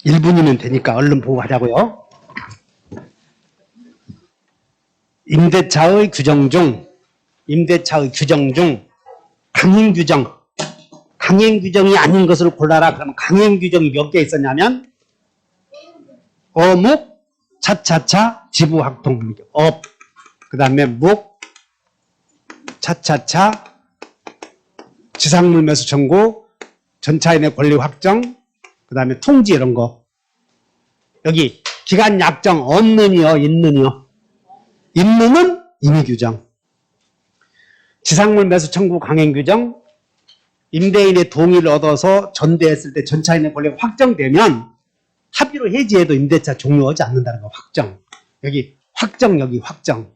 1분이면 되니까 얼른 보고 하자고요. 임대차의 규정 중 강행 규정이 아닌 것을 골라라. 그러면 강행 규정이 몇 개 있었냐면 어묵, 차차차, 지부학동, 업, 그 다음에 묵, 차차차, 지상물 매수 청구, 전차인의 권리 확정, 그 다음에 통지 이런 거. 여기 기간 약정 없는이요, 있는이요. 있는은 임의 규정. 지상물 매수 청구 강행 규정, 임대인의 동의를 얻어서 전대했을 때 전차인의 권리가 확정되면 합의로 해지해도 임대차 종료하지 않는다는 거 확정. 여기 확정, 여기 확정.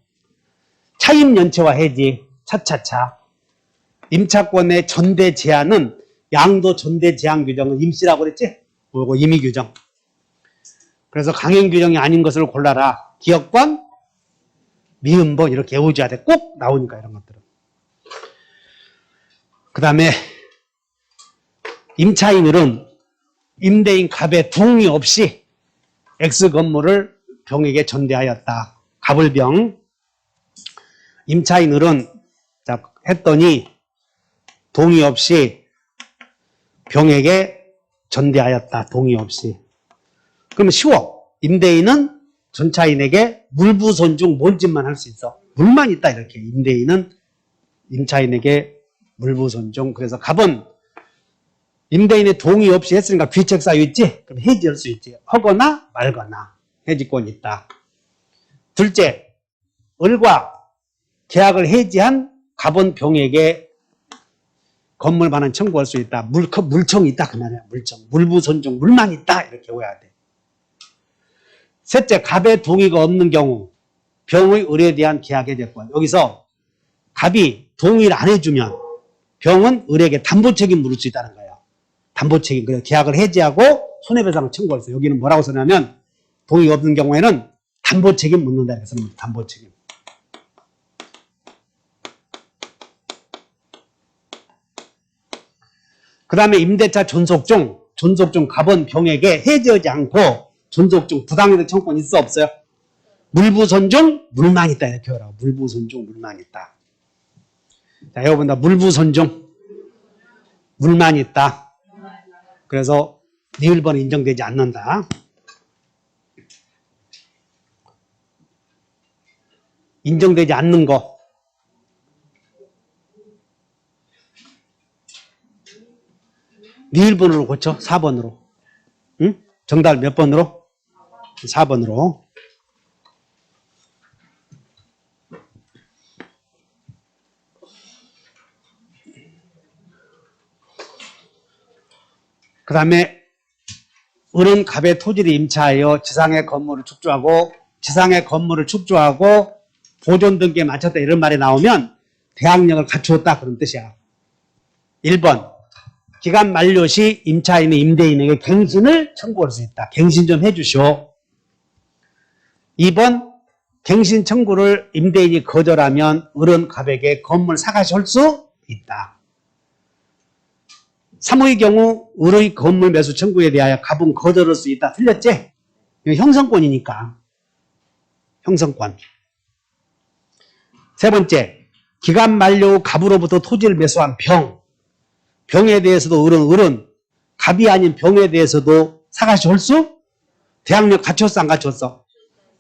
차임 연체와 해지, 차차차. 임차권의 전대 제한은 양도 전대 제한 규정은 임시라고 그랬지? 그리고 임의 규정. 그래서 강행 규정이 아닌 것을 골라라. 기업권, 미음본 이렇게 외워줘야 돼. 꼭 나오니까 이런 것들은. 그 다음에 임차인은 임대인 갑의 동의 없이 X 건물을 병에게 전대하였다. 갑을 병. 임차인은 했더니 동의 없이 병에게 전대하였다. 동의 없이. 그러면 쉬워. 임대인은 전차인에게 물부손중 뭔짓만 할 수 있어. 물만 있다 이렇게. 임대인은 임차인에게 물부손중. 그래서 갑은 임대인의 동의 없이 했으니까 귀책 사유 있지? 그럼 해지할 수 있지. 하거나 말거나 해지권이 있다. 둘째, 을과 계약을 해지한 갑은 병에게 건물 반환 청구할 수 있다. 물청이 있다. 그 말이야. 물청. 물부손중. 물만 있다. 이렇게 외워야 돼. 셋째, 갑의 동의가 없는 경우 병의 을에 대한 계약 해제권. 여기서 갑이 동의를 안 해주면 병은 을에게 담보 책임 물을 수 있다는 거예요. 담보 책임. 그래서 계약을 해지하고 손해배상을 청구할 수 있어요. 여기는 뭐라고 쓰냐면 동의가 없는 경우에는 담보 책임 묻는다. 이렇게 쓰는 겁니다. 담보 책임. 그 다음에 임대차 존속 중 갑은 병에게 해지하지 않고 존속 중 부당이득 청구권 있어 없어요? 물부손중 물만 있다 이렇게 하라고. 물부손중 물만 있다. 자, 여기 본다. 물부손중 물만 있다. 그래서 니을번은 인정되지 않는다. 인정되지 않는 거. 니을번으로 고쳐. 4번으로. 응? 정답 몇 번으로? 4번으로. 그 다음에 을은 갑의 토지를 임차하여 지상의 건물을 축조하고 보존 등기에 마쳤다 이런 말이 나오면 대항력을 갖추었다 그런 뜻이야. 1번 기간 만료 시 임차인의 임대인에게 갱신을 청구할 수 있다. 갱신 좀 해주시오. 2번 갱신 청구를 임대인이 거절하면 을은 갑에게 건물 사가시 할 수 있다. 3의 경우 을의 건물 매수 청구에 대하여 갑은 거절할 수 있다. 틀렸지? 형성권이니까. 형성권. 세 번째, 기간 만료 후 갑으로부터 토지를 매수한 병에 대해서도 을은 갑이 아닌 병에 대해서도 사가시 할 수? 대항력 갖췄어 안 갖췄어?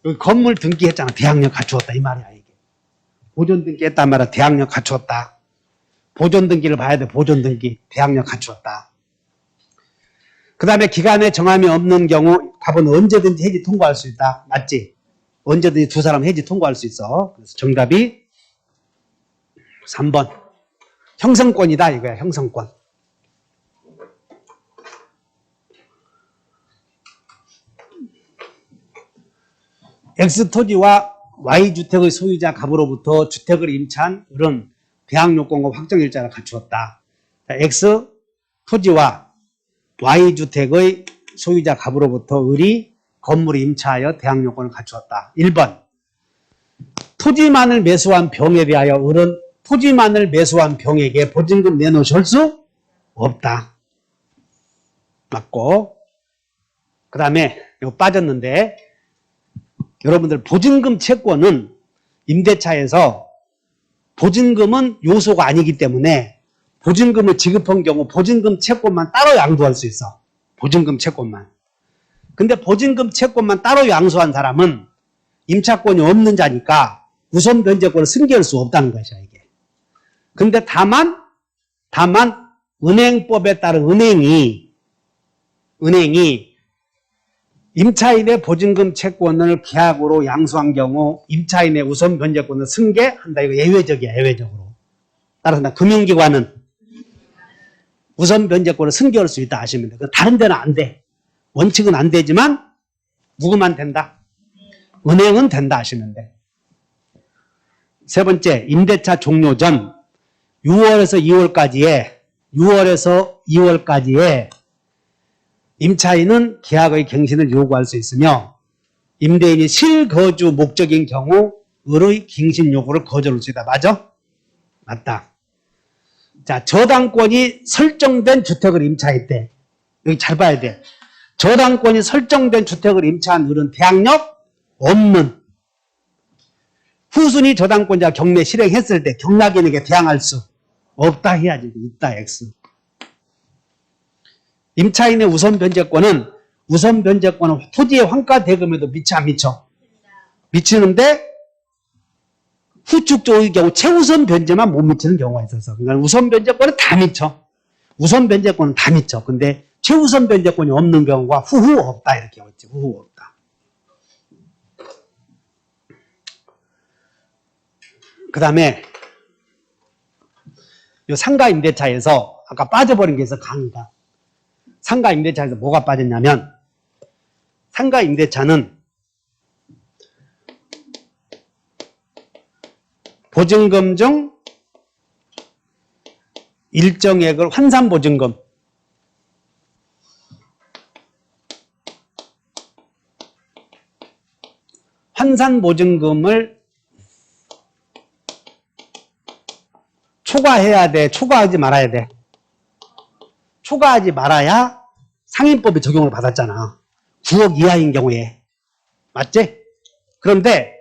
여기 건물 등기했잖아. 대항력 갖추었다 이 말이야 이게. 보존 등기했단 말이야. 대항력 갖추었다. 보존 등기를 봐야 돼. 보존 등기. 대항력 갖추었다. 그 다음에 기간에 정함이 없는 경우 갑은 언제든지 해지 통과할 수 있다. 맞지? 언제든지 두 사람 해지 통과할 수 있어. 그래서 정답이 3번. 형성권이다 이거야. 형성권. X토지와 Y주택의 소유자 갑으로부터 주택을 임차한 을은 대항요건과 확정일자를 갖추었다. X토지와 Y주택의 소유자 갑으로부터 을이 건물을 임차하여 대항요건을 갖추었다. 1번 토지만을 매수한 병에 대하여 을은 토지만을 매수한 병에게 보증금 내놓으실 수 없다. 맞고 그 다음에 이거 빠졌는데 여러분들 보증금 채권은 임대차에서 보증금은 요소가 아니기 때문에 보증금을 지급한 경우 보증금 채권만 따로 양도할 수 있어. 보증금 채권만. 근데 보증금 채권만 따로 양수한 사람은 임차권이 없는 자니까 우선 변제권을 승계할 수 없다는 것이야, 이게. 근데 다만 은행법에 따른 은행이 임차인의 보증금 채권을 계약으로 양수한 경우 임차인의 우선 변제권을 승계한다. 이거 예외적이야, 예외적으로. 따라서 금융기관은 우선 변제권을 승계할 수 있다 하시면 돼. 다른 데는 안 돼. 원칙은 안 되지만 누구만 된다? 은행은 된다 하시면 돼. 세 번째, 임대차 종료 전 6월에서 2월까지에 임차인은 계약의 갱신을 요구할 수 있으며 임대인이 실거주 목적인 경우 을의 갱신 요구를 거절할 수 있다. 맞아? 맞다. 자, 저당권이 설정된 주택을 임차했대. 여기 잘 봐야 돼. 저당권이 설정된 주택을 임차한 을은 대항력 없는. 후순위 저당권자 경매 실행했을 때 경락인에게 대항할 수 없다 해야지. 있다 X. 임차인의 우선 변제권은 토지의 환가 대금에도 미쳐 안 미쳐? 미치는데 후축 쪽의 경우 최우선 변제만 못 미치는 경우가 있어서 그러니까 우선 변제권은 다 미쳐. 우선 변제권은 다 미쳐. 근데 최우선 변제권이 없는 경우가 후후 없다 이렇게 했지. 후후 없다. 그 다음에 이 상가 임대차에서 아까 빠져버린 게 있어 강의가. 상가 임대차에서 뭐가 빠졌냐면 상가 임대차는 보증금 중 일정액을 환산보증금 환산보증금을 초과해야 돼? 초과하지 말아야 돼? 초과하지 말아야 상인법의 적용을 받았잖아. 9억 이하인 경우에. 맞지? 그런데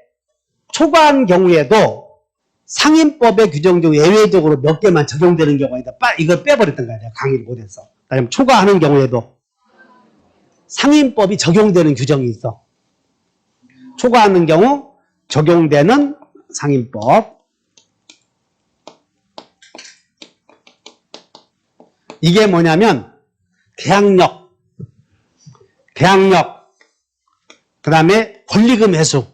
초과한 경우에도 상인법의 규정 중 예외적으로 몇 개만 적용되는 경우가 있다. 이걸 빼버렸던 거야. 내가 강의를 못해서. 그다음에 초과하는 경우에도 상인법이 적용되는 규정이 있어. 초과하는 경우 적용되는 상인법. 이게 뭐냐면 계약력, 그 다음에 권리금 회수,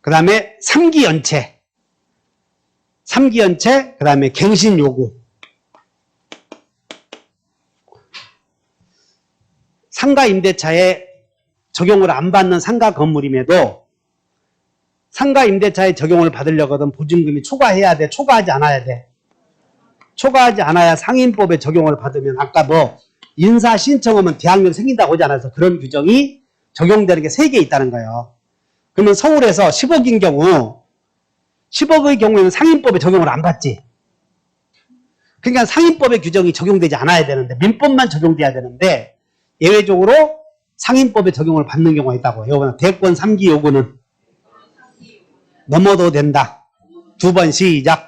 그 다음에 3기 연체, 그 다음에 갱신 요구. 상가 임대차에 적용을 안 받는 상가 건물임에도 상가 임대차에 적용을 받으려거든 보증금이 초과해야 돼? 초과하지 않아야 돼? 초과하지 않아야 상인법에 적용을 받으면 아까 뭐 인사 신청하면 대항력이 생긴다고 하지 않아서 그런 규정이 적용되는 게 3개 있다는 거예요. 그러면 서울에서 10억인 경우 10억의 경우에는 상인법에 적용을 안 받지. 그러니까 상인법의 규정이 적용되지 않아야 되는데 민법만 적용돼야 되는데 예외적으로 상인법에 적용을 받는 경우가 있다고. 요거는 대권 3기 요구는 넘어도 된다. 2번 시작.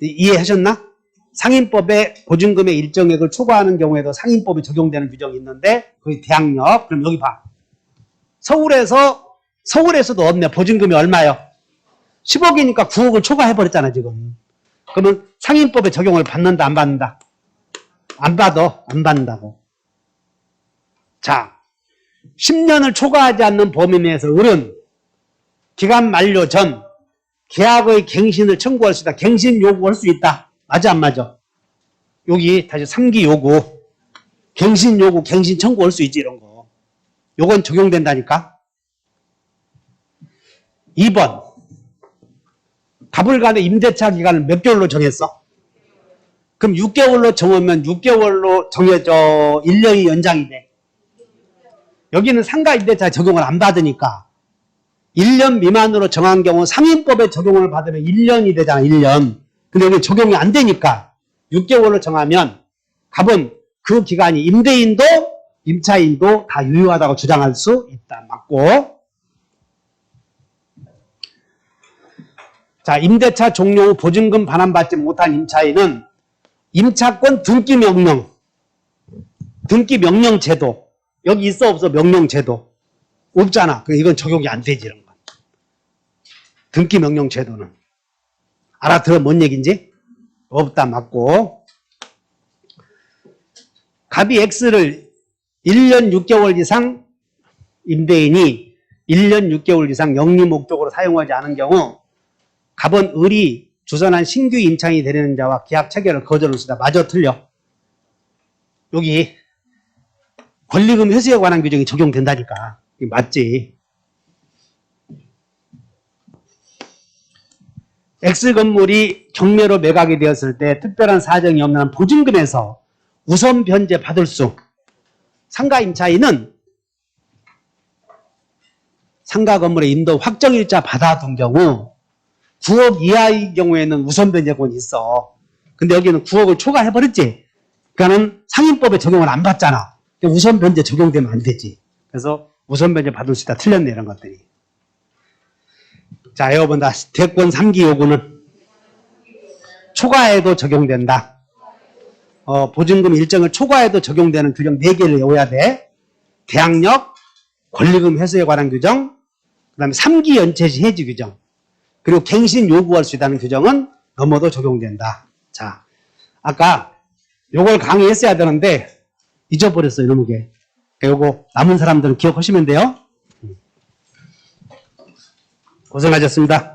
이해하셨나? 상인법의 보증금의 일정액을 초과하는 경우에도 상인법이 적용되는 규정이 있는데 그게 대항력. 그럼 여기 봐. 서울에서도 없네. 보증금이 얼마요? 10억이니까 9억을 초과해버렸잖아 지금. 그러면 상인법에 적용을 받는다 안 받는다? 안 받는다고. 자, 10년을 초과하지 않는 범위 내에서 을은 기간 만료 전 계약의 갱신을 청구할 수 있다. 갱신 요구할 수 있다. 맞아 안 맞아? 여기 다시 3기 요구, 갱신 요구, 갱신 청구할 수 있지 이런 거. 요건 적용된다니까. 2번 가불간의 임대차 기간을 몇 개월로 정했어? 그럼 6개월로 정하면 6개월로 정해져 1년이 연장이 돼. 여기는 상가 임대차 적용을 안 받으니까 1년 미만으로 정한 경우 상인법에 적용을 받으면 1년이 되잖아. 1년. 근데 여기 적용이 안 되니까 6개월을 정하면 갑은 그 기간이 임대인도 임차인도 다 유효하다고 주장할 수 있다. 맞고. 자, 임대차 종료 후 보증금 반환받지 못한 임차인은 임차권 등기 명령 제도. 여기 있어 없어 명령 제도. 없잖아. 이건 적용이 안 되지 이런 건. 등기 명령 제도는. 알아들어 뭔 얘기인지? 없다. 맞고. 갑이 X를 1년 6개월 이상 임대인이 1년 6개월 이상 영리 목적으로 사용하지 않은 경우 갑은 을이 주선한 신규 임차인이 되려는 자와 계약 체결을 거절할 수 있다. 맞아 틀려? 여기 권리금 회수에 관한 규정이 적용된다니까. 이게 맞지? X 건물이 경매로 매각이 되었을 때 특별한 사정이 없는 한 보증금에서 우선 변제 받을 수. 상가 임차인은 상가 건물의 임도 확정일자 받아둔 경우 9억 이하의 경우에는 우선 변제권이 있어. 근데 여기는 9억을 초과해버렸지. 그러니까는 상인법에 적용을 안 받잖아. 우선 변제 적용되면 안 되지. 그래서 우선 변제 받을 수 있다. 틀렸네 이런 것들이. 자, 여러분 다 대권 3기 요구는 초과해도 적용된다. 보증금 일정을 초과해도 적용되는 규정 4개를 외워야 돼. 대항력, 권리금 회수에 관한 규정, 그 다음에 3기 연체 시 해지 규정, 그리고 갱신 요구할 수 있다는 규정은 넘어도 적용된다. 자, 아까 요걸 강의했어야 되는데 잊어버렸어요, 이놈의 게. 요거 남은 사람들은 기억하시면 돼요. 고생하셨습니다.